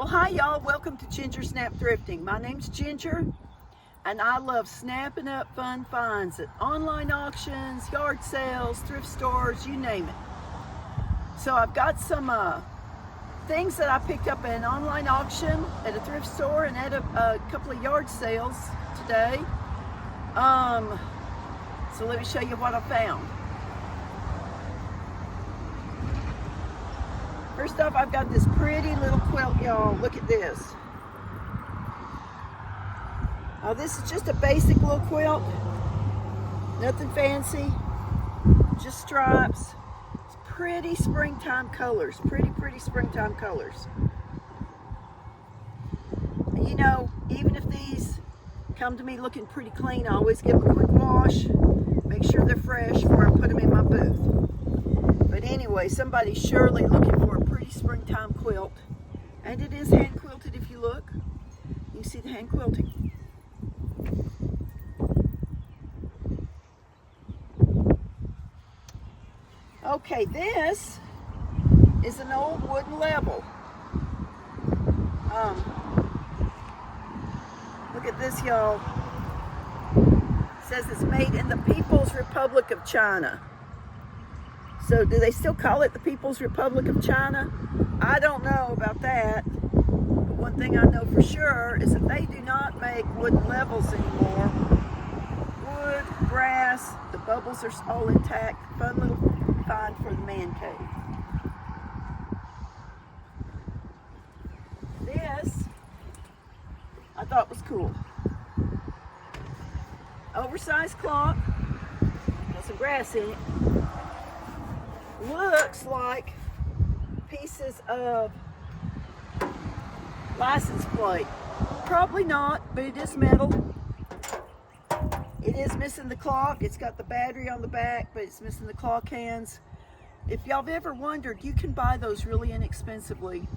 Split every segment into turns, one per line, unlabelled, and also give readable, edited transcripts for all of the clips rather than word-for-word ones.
Well, hi y'all, welcome to Ginger Snap Thrifting. My name's Ginger, and I love snapping up fun finds at online auctions, yard sales, thrift stores, you name it. So I've got some things that I picked up at an online auction, at a thrift store, and at a couple of yard sales today. So let me show you what I found. First off, I've got this pretty little quilt, y'all. Look at this. Oh, this is just a basic little quilt. Nothing fancy, just stripes. It's pretty springtime colors, pretty springtime colors. And you know, even if these come to me looking pretty clean, I always give them a quick wash, make sure they're fresh before I put them in my booth. But anyway, somebody's surely looking for a pretty springtime quilt. And it is hand quilted if you look. You can see the hand quilting. Okay, this is an old wooden level. Look at this, y'all. It says it's made in the People's Republic of China. So do they still call it the People's Republic of China? I don't know about that. But one thing I know for sure is that they do not make wooden levels anymore. Wood, brass, the bubbles are all intact. Fun little find for the man cave. This I thought was cool. Oversized clock. Got some grass in it. Looks like pieces of license plate. Probably not, but it is metal. It is missing the clock. It's got the battery on the back, but it's missing the clock hands. If y'all have ever wondered, you can buy those really inexpensively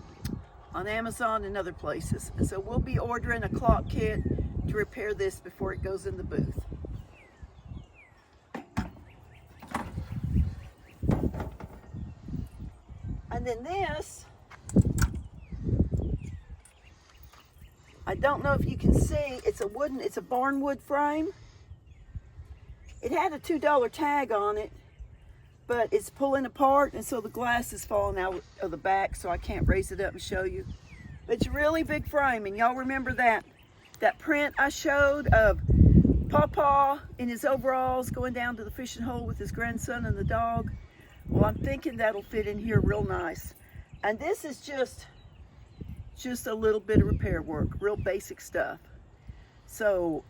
on Amazon and other places. And so we'll be ordering a clock kit to repair this before it goes in the booth. And then this, I don't know if you can see, it's a barn wood frame. It had a $2 tag on it, but it's pulling apart, and so the glass is falling out of the back, so I can't raise it up and show you. But it's a really big frame, and y'all remember that print I showed of Pawpaw in his overalls going down to the fishing hole with his grandson and the dog? Well, I'm thinking that'll fit in here real nice. And this is just a little bit of repair work, real basic stuff. So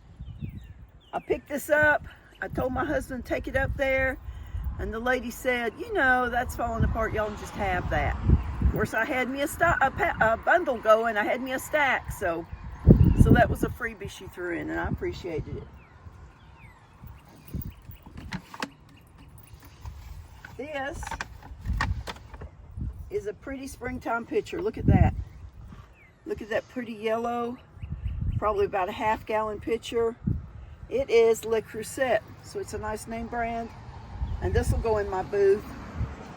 I picked this up. I told my husband to take it up there, and the lady said, you know, that's falling apart, y'all just have that. Of course, I had me a bundle going, I had me a stack, so that was a freebie she threw in, and I appreciated it. This is a pretty springtime picture. Look at that. Look at that pretty yellow, probably about a half-gallon pitcher. It is Le Creuset, so it's a nice name brand. And this will go in my booth.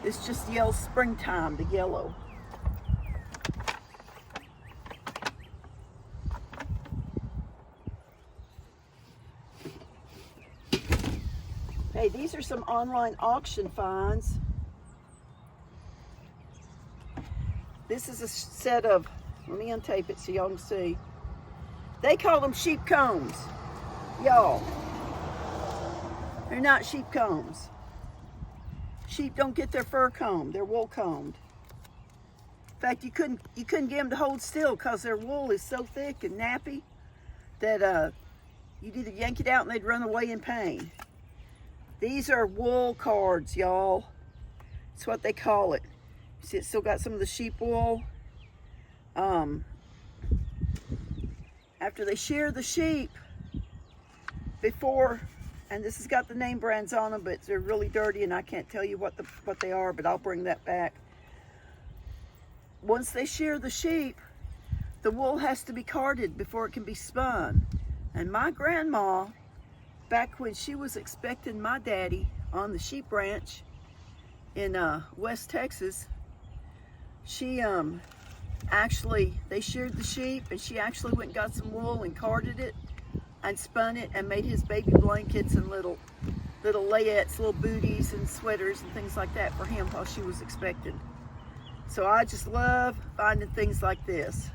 This just yells springtime, the yellow. Hey, these are some online auction finds. This is a set of, let me untape it so y'all can see. They call them sheep combs. Y'all, they're not sheep combs. Sheep don't get their fur combed, they're wool combed. In fact, you couldn't get them to hold still because their wool is so thick and nappy that you'd either yank it out and they'd run away in pain. These are wool cards, y'all. That's what they call it. You see, it's still got some of the sheep wool. After they shear the sheep, before, and this has got the name brands on them, but they're really dirty, and I can't tell you what they are, but I'll bring that back. Once they shear the sheep, the wool has to be carded before it can be spun. And my grandma, back when she was expecting my daddy on the sheep ranch in West Texas, she actually, they sheared the sheep, and she actually went and got some wool and carded it and spun it and made his baby blankets and little layettes, little booties and sweaters and things like that for him while she was expected. So I just love finding things like this.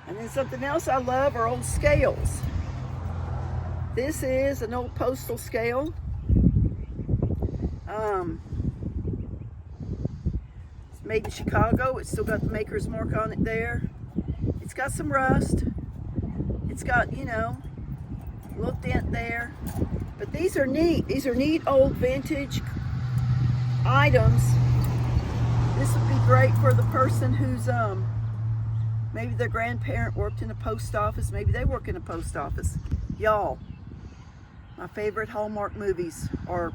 And then something else I love are old scales. This is an old postal scale. It's made in Chicago. It's still got the maker's mark on it there. It's got some rust. It's got, you know, a little dent there. But these are neat. These are neat old vintage items. This would be great for the person who's maybe their grandparent worked in a post office. Maybe they work in a post office. Y'all, my favorite Hallmark movies are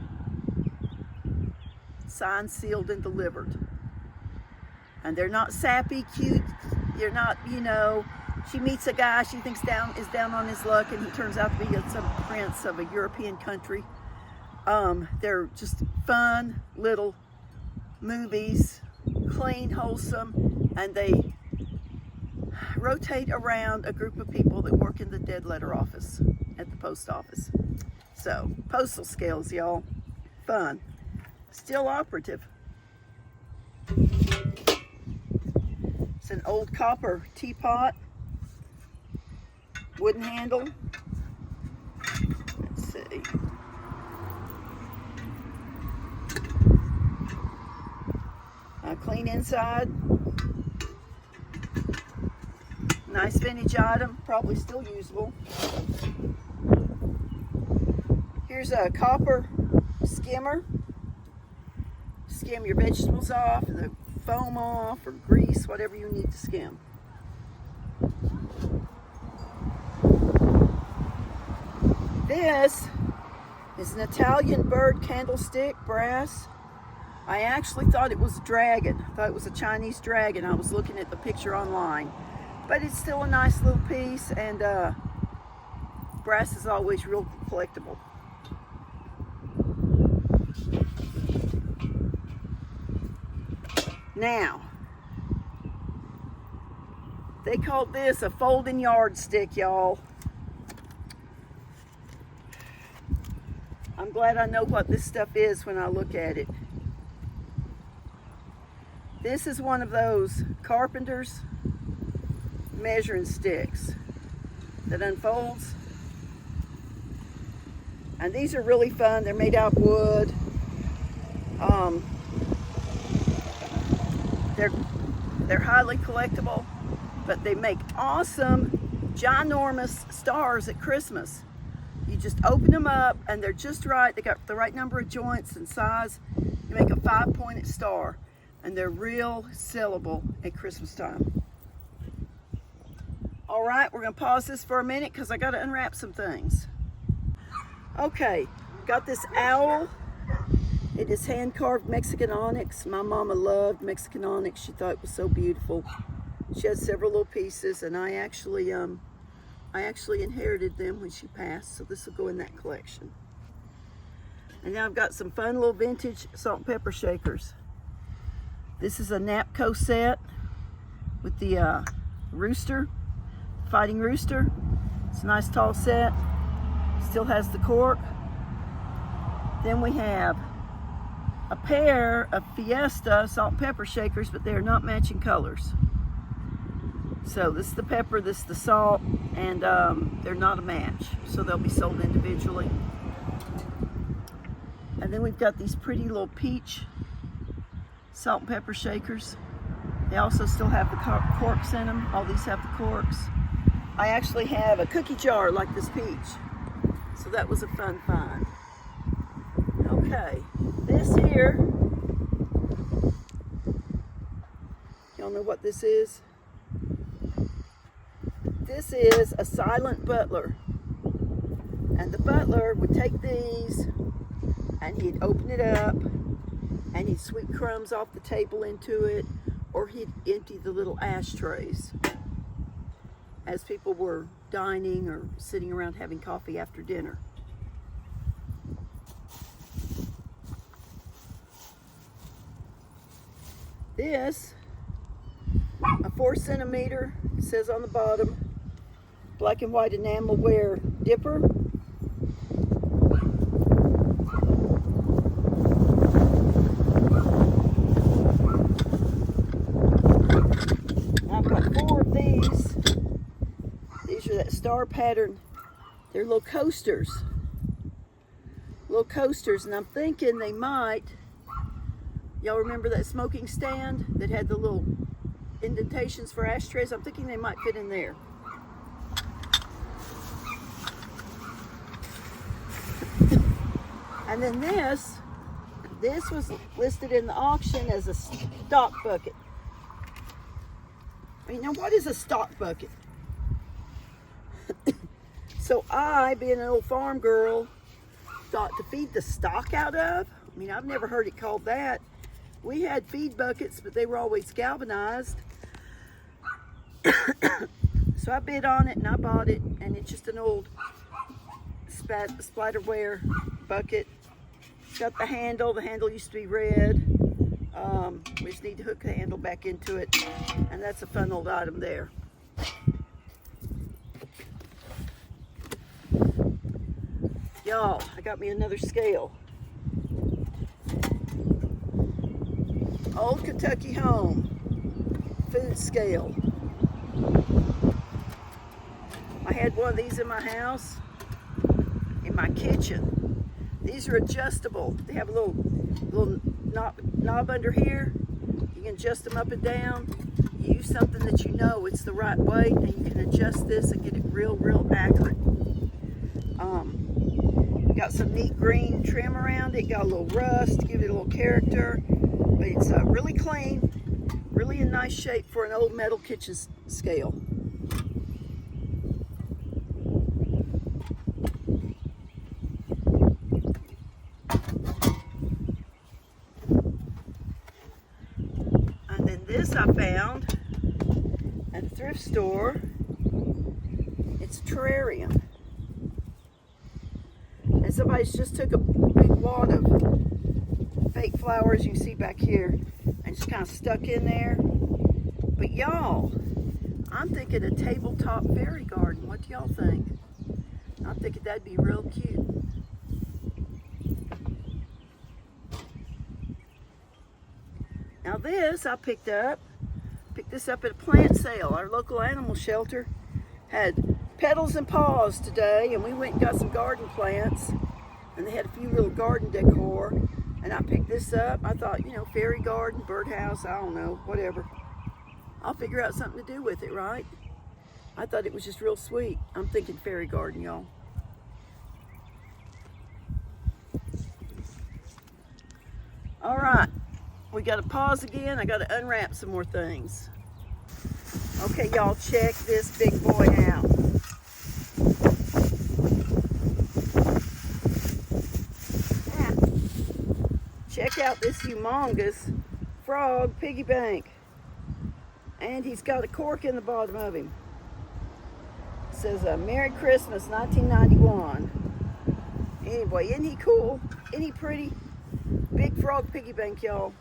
signed, sealed, and delivered. And they're not sappy, cute. They're not, you know, she meets a guy she thinks is down on his luck, and he turns out to be some prince of a European country. They're just fun little movies, clean, wholesome, and they rotate around a group of people that work in the dead letter office at the post office. So, postal scales, y'all. Fun. Still operative. It's an old copper teapot. Wooden handle. Let's see. Clean inside. Nice vintage item, probably still usable. Here's a copper skimmer. Skim your vegetables off, the foam off, or grease, whatever you need to skim. This is an Italian bird candlestick, brass. I actually thought it was a dragon. I thought it was a Chinese dragon. I was looking at the picture online. But it's still a nice little piece, and brass is always real collectible. Now, they called this a folding yardstick, y'all. I'm glad I know what this stuff is when I look at it. This is one of those carpenter's measuring sticks that unfolds. And these are really fun. They're made out of wood. They're highly collectible, but they make awesome, ginormous stars at Christmas. You just open them up and they're just right. They got the right number of joints and size. You make a 5-pointed star, and they're real sellable at Christmas time. All right, we're gonna pause this for a minute because I gotta unwrap some things. Okay, got this owl. It is hand-carved Mexican onyx. My mama loved Mexican onyx. She thought it was so beautiful. She had several little pieces, and I actually inherited them when she passed, so this will go in that collection. And now I've got some fun little vintage salt and pepper shakers. This is a Napco set with the rooster, fighting rooster. It's a nice tall set. Still has the cork. Then we have a pair of Fiesta salt and pepper shakers, but they are not matching colors. So this is the pepper, this is the salt, and they're not a match, so they'll be sold individually. And then we've got these pretty little peach salt and pepper shakers. They also still have the corks in them. All these have the corks. I actually have a cookie jar like this peach, so that was a fun find. Okay, this here, y'all know what this is? This is a silent butler, and the butler would take these and he'd open it up and he'd sweep crumbs off the table into it, or he'd empty the little ashtrays as people were dining or sitting around having coffee after dinner. This, a 4 centimeter, it says on the bottom, black and white enamelware dipper. I've got 4 of these. These are that star pattern. They're little coasters. Little coasters, and I'm thinking they might, y'all remember that smoking stand that had the little indentations for ashtrays? I'm thinking they might fit in there. And then this was listed in the auction as a stock bucket. You know, what is a stock bucket? So I, being an old farm girl, thought to feed the stock out of. I mean, I've never heard it called that. We had feed buckets, but they were always galvanized. So I bid on it and I bought it, and it's just an old splatterware bucket. It's got the handle. The handle used to be red. We just need to hook the handle back into it, and that's a fun old item there. Y'all, I got me another scale. Old Kentucky Home food scale. I had one of these in my house, in my kitchen. These are adjustable. They have a little knob under here. You can adjust them up and down. Use something that you know it's the right way, and you can adjust this and get it real accurate. Got some neat green trim around it. Got a little rust, give it a little character. But it's really clean, really in nice shape for an old metal kitchen scale. And then this I found at a thrift store. It's a terrarium. And somebody's just took a big wad of fake flowers you see back here and just kind of stuck in there. But y'all, I'm thinking a tabletop fairy garden. What do y'all think? I'm thinking that'd be real cute. Now this I picked this up at a plant sale. Our local animal shelter had petals and paws today, and we went and got some garden plants, and they had a few little garden decor, and I picked this up. I thought, you know, fairy garden, birdhouse, I don't know, whatever. I'll figure out something to do with it, right? I thought it was just real sweet. I'm thinking fairy garden, y'all. All right, we got to pause again. I got to unwrap some more things. Okay, y'all, check this big boy out. Check out this humongous frog piggy bank. And he's got a cork in the bottom of him. It says, Merry Christmas, 1991. Anyway, isn't he cool? Isn't he pretty? Big frog piggy bank, y'all.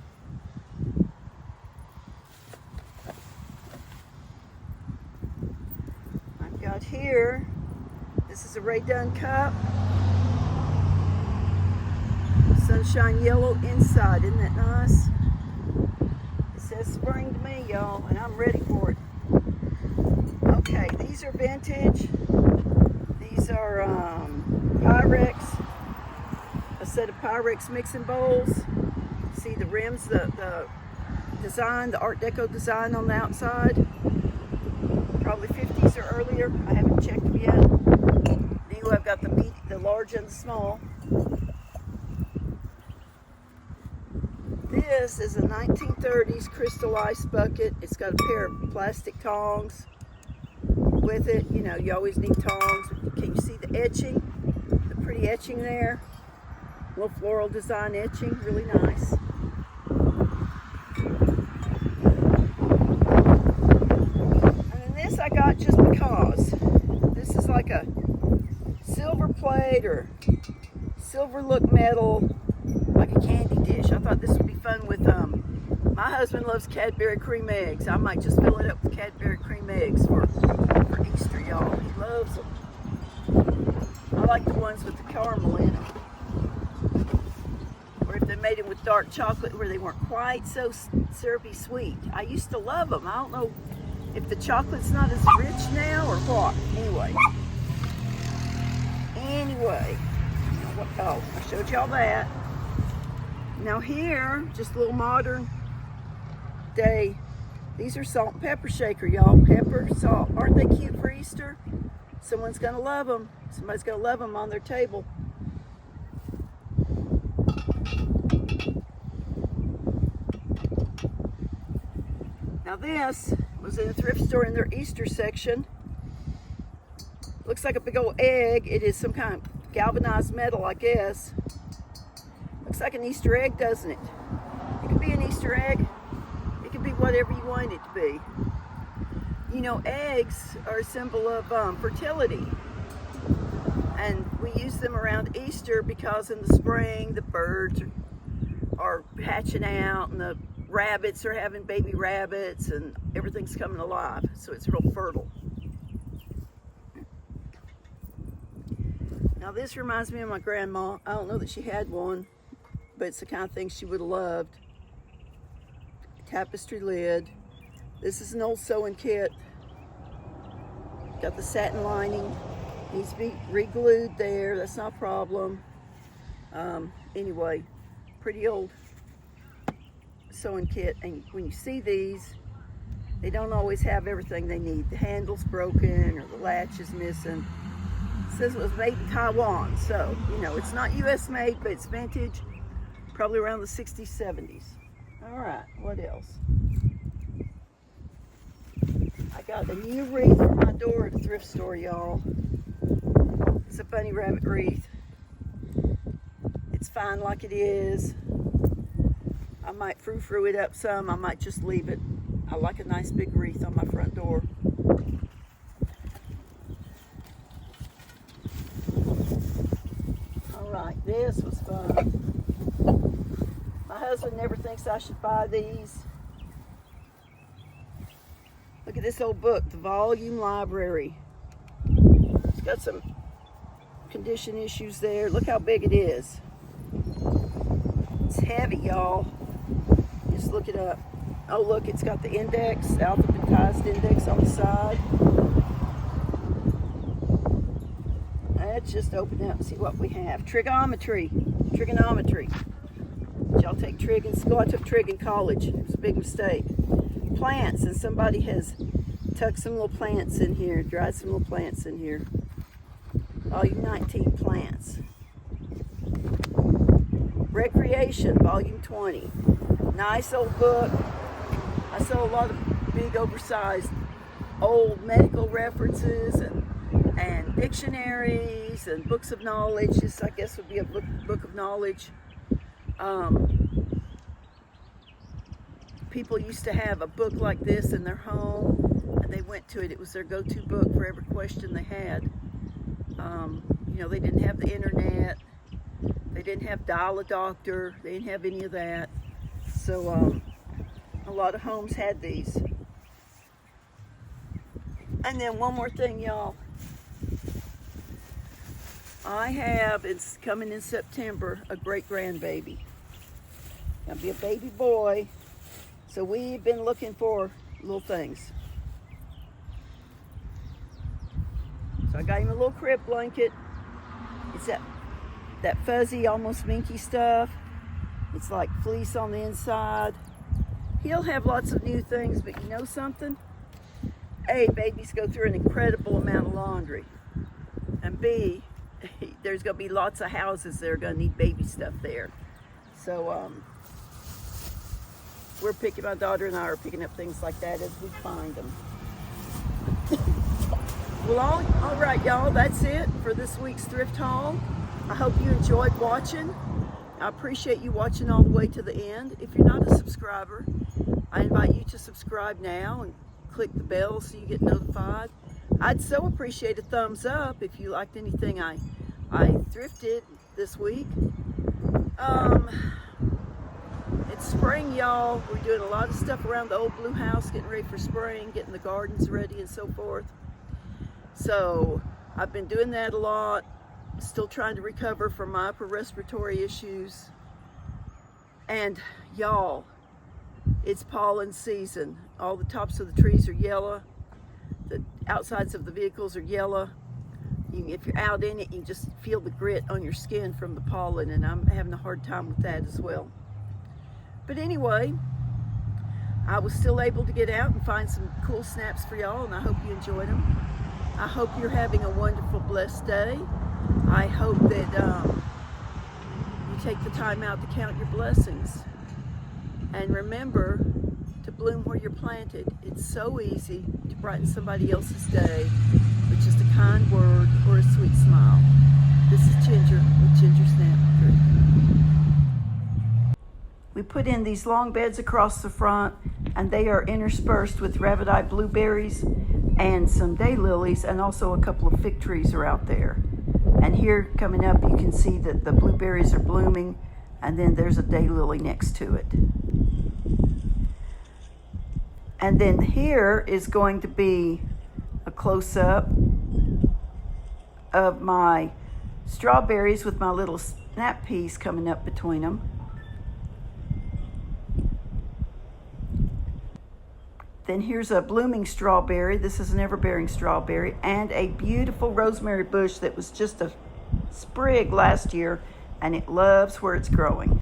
I've got here, this is a Ray Dunn cup. Sunshine yellow inside, isn't that nice? It says spring to me, y'all, and I'm ready for it. Okay, these are vintage. These are Pyrex, a set of Pyrex mixing bowls. See the rims, the design, the Art Deco design on the outside. Probably 50s or earlier. I haven't checked them yet. Anyway, I've got the large and the small. This is a 1930s crystal ice bucket. It's got a pair of plastic tongs with it. You know, you always need tongs. Can you see the etching? The pretty etching there. Little floral design etching, really nice. And then this I got just because. This is like a silver plate or silver look metal, like a candy dish. I thought this would be fun with my husband loves Cadbury cream eggs. I might just fill it up with Cadbury cream eggs for Easter, y'all. He loves them. I like the ones with the caramel in them. Or if they made them with dark chocolate where they weren't quite so syrupy sweet. I used to love them. I don't know if the chocolate's not as rich now or what. Anyway. Oh, I showed y'all that. Now here, just a little modern day. These are salt and pepper shaker, y'all. Pepper, salt. Aren't they cute for Easter? Someone's gonna love them. Somebody's gonna love them on their table. Now this was in a thrift store in their Easter section. Looks like a big old egg. It is some kind of galvanized metal, I guess. Looks like an Easter egg, doesn't it? It could be an Easter egg. It could be whatever you want it to be. You know, eggs are a symbol of fertility. And we use them around Easter because in the spring, the birds are hatching out and the rabbits are having baby rabbits and everything's coming alive. So it's real fertile. Now this reminds me of my grandma. I don't know that she had one, but it's the kind of thing she would have loved. Tapestry lid. This is an old sewing kit. Got the satin lining. Needs to be re-glued there. That's not a problem. Anyway, pretty old sewing kit. And when you see these, they don't always have everything they need. The handle's broken or the latch is missing. It says it was made in Taiwan, so you know it's not US made, but it's vintage, probably around the 60s, 70s. All right, what else? I got a new wreath for my door at a thrift store, y'all. It's a bunny rabbit wreath. It's fine like it is. I might frou-frou it up some. I might just leave it. I like a nice big wreath on my front door. This was fun. My husband never thinks I should buy these. Look at this old book, The Volume Library. It's got some condition issues there. Look how big it is. It's heavy, y'all. Just look it up. Oh, look, it's got the index, alphabetized index on the side. Let's just open it up and see what we have. Trigonometry. Did y'all take trig in school? I took trig in college. It was a big mistake. Plants, and somebody has tucked some little plants in here, dried some little plants in here. Volume 19, plants. Recreation, volume 20. Nice old book. I saw a lot of big, oversized, old medical references and dictionaries and books of knowledge. This, I guess, would be a book of knowledge. People used to have a book like this in their home, and they went to it. It was their go-to book for every question they had. You know, they didn't have the internet. They didn't have Dial a Doctor. They didn't have any of that. So a lot of homes had these. And then one more thing, y'all. I have, it's coming in September, a great grandbaby. Gonna be a baby boy. So we've been looking for little things. So I got him a little crib blanket. It's that fuzzy, almost minky stuff. It's like fleece on the inside. He'll have lots of new things, but you know something? A, babies go through an incredible amount of laundry. And B, there's going to be lots of houses that are going to need baby stuff there. So my daughter and I are picking up things like that as we find them. Well, all right, y'all, that's it for this week's thrift haul. I hope you enjoyed watching. I appreciate you watching all the way to the end. If you're not a subscriber, I invite you to subscribe now and click the bell so you get notified. I'd so appreciate a thumbs up if you liked anything I thrifted this week. It's spring, y'all. We're doing a lot of stuff around the old blue house, getting ready for spring, getting the gardens ready and so forth. So I've been doing that a lot. Still trying to recover from my upper respiratory issues. And y'all, it's pollen season. All the tops of the trees are yellow. The outsides of the vehicles are yellow. If you're out in it, you can just feel the grit on your skin from the pollen, and I'm having a hard time with that as well. But anyway, I was still able to get out and find some cool snaps for y'all, and I hope you enjoyed them. I hope you're having a wonderful, blessed day. I hope that you take the time out to count your blessings. And remember to bloom where you're planted. It's so easy to brighten somebody else's day with just a kind word or a sweet smile. This is Ginger with Ginger Snap 3. We put in these long beds across the front, and they are interspersed with rabbit-eye blueberries and some daylilies, and also a couple of fig trees are out there. And here coming up, you can see that the blueberries are blooming, and then there's a daylily next to it. And then here is going to be a close-up of my strawberries with my little snap peas coming up between them. Then here's a blooming strawberry. This is an ever-bearing strawberry, and a beautiful rosemary bush that was just a sprig last year, and it loves where it's growing.